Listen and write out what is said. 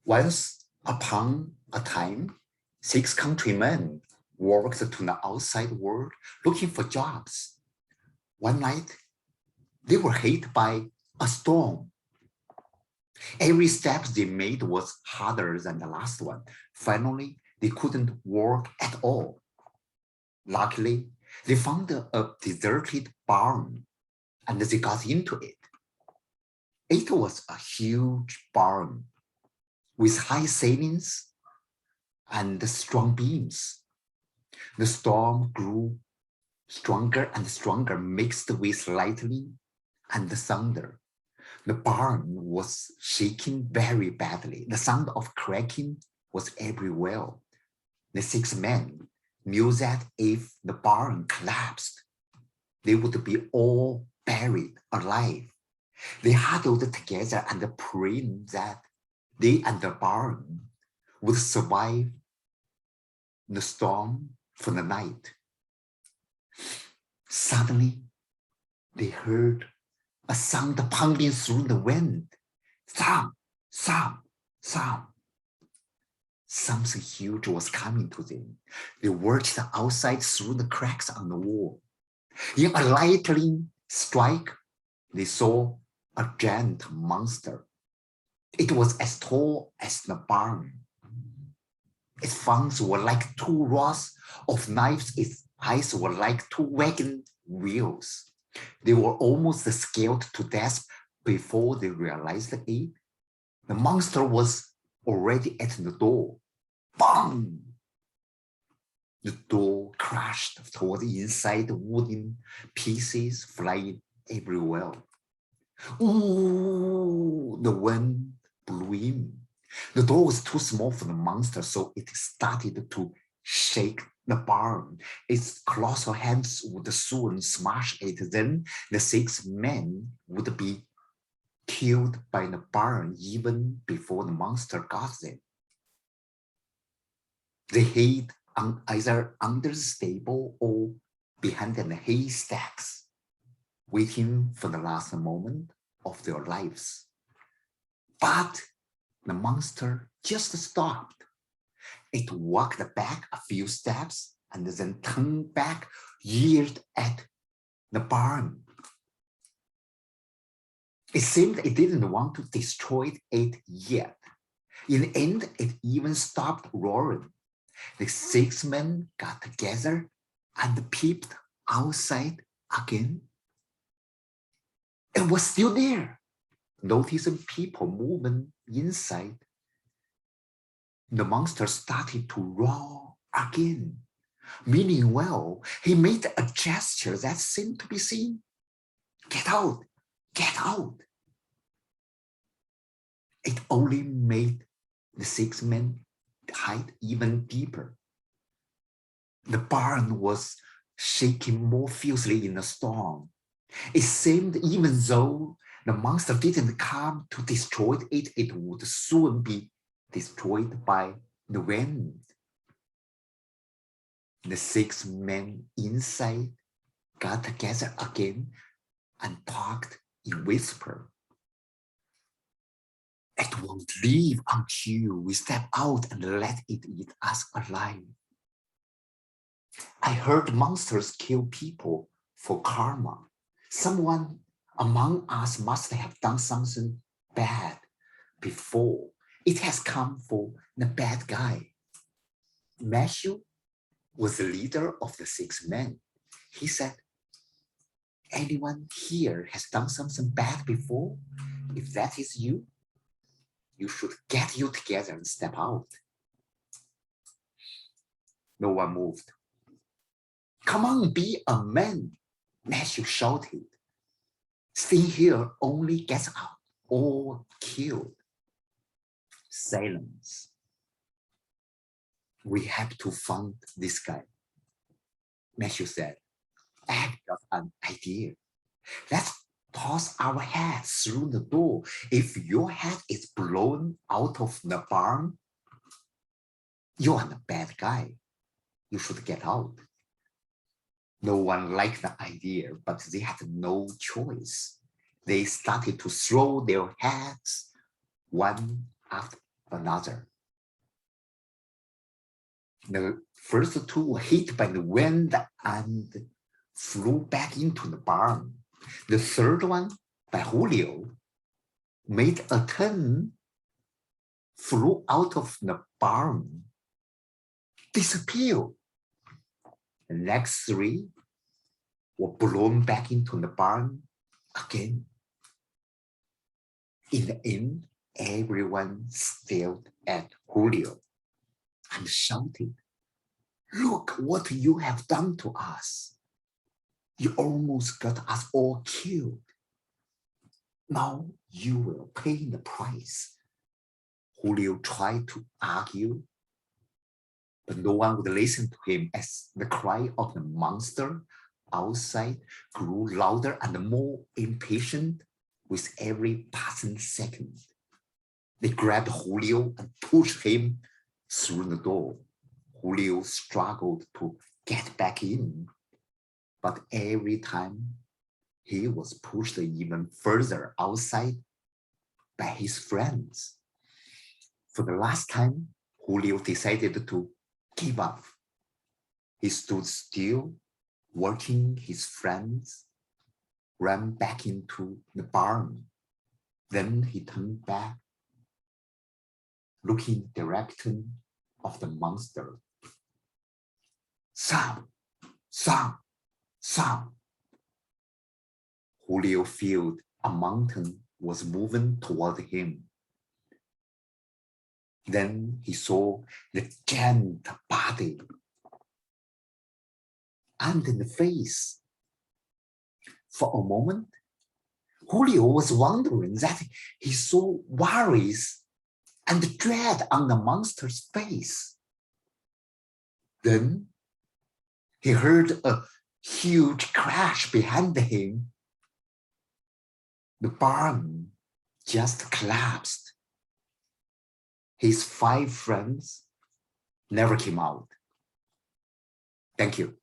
Once upon a time, 6 countrymen walked to the outside world looking for jobs. One night, they were hit by a storm. Every step they made was harder than the last one. Finally, they couldn't walk at all. Luckily, they found a deserted barn and they got into it. It was a huge barn with high ceilings and strong beams. The storm grew stronger and stronger, mixed with lightning and thunder. The barn was shaking very badly. The sound of cracking was everywhere. The 6 men knew that if the barn collapsed, they would be all buried alive. They huddled together and prayed that they and the barn would survive the storm for the night. Suddenly, they heard a sound pounding through the wind. Thump, thump, thump. Something huge was coming to them. They watched outside through the cracks on the wall. In a lightning strike, they saw a giant monster. It was as tall as the barn. Its fangs were like 2 rows of knives. Its eyes were like 2 wagon wheels. They were almost scared to death before they realized it. The monster was already at the door. Bang! The door crashed toward the inside, wooden pieces flying everywhere. Ooh, the wind blew in. The door was too small for the monster, so it started to shake the barn. Its colossal hands would soon smash it. Then the 6 men would be killed by the barn even before the monster got them. They hid either under the stable or behind the haystacks, waiting for the last moment of their lives. But the monster just stopped. It walked back a few steps and then turned back, yelled at the barn. It seemed it didn't want to destroy it yet. In the end, it even stopped roaring. The 6 men got together and peeped outside again. It was still there, noticing people moving inside. The monster started to roar again. Meanwhile, he made a gesture that seemed to be saying, "Get out, get out." It only made the 6 men hide even deeper. The barn was shaking more fiercely in the storm. It seemed even though the monster didn't come to destroy it, it would soon be destroyed by the wind. The 6 men inside got together again and talked in whisper. "It won't leave until we step out and let it eat us alive. I heard monsters kill people for karma. Someone among us must have done something bad before. It has come for the bad guy." Matthew was the leader of the 6 men. He said, "Anyone here has done something bad before? If that is you, you should get you together and step out." No one moved. "Come on, be a man," Matthew shouted. "Staying here only gets out or killed." Silence. "We have to find this guy," Matthew said. "I've got an idea. Let's toss our heads through the door. If your head is blown out of the barn, you are the bad guy. You should get out." No one liked the idea, but they had no choice. They started to throw their heads one after another. The first two were hit by the wind and flew back into the barn. The third one, by Julio, made a turn, flew out of the barn, disappeared. The next three were blown back into the barn again. In the end, everyone stared at Julio and shouted, "Look what you have done to us. You almost got us all killed. Now you will pay the price." Julio tried to argue, but no one would listen to him as the cry of the monster outside grew louder and more impatient with every passing second. They grabbed Julio and pushed him through the door. Julio struggled to get back in, but every time he was pushed even further outside by his friends. For the last time, Julio decided to give up. He stood still, watching his friends run back into the barn. Then he turned back, looking in the direction of the monster. Sound, sound, sound. Julio felt a mountain was moving toward him. Then he saw the giant body and in the face. For a moment, Julio was wondering that he saw worries and dread on the monster's face. Then he heard a huge crash behind him. The barn just collapsed. His 5 friends never came out. Thank you.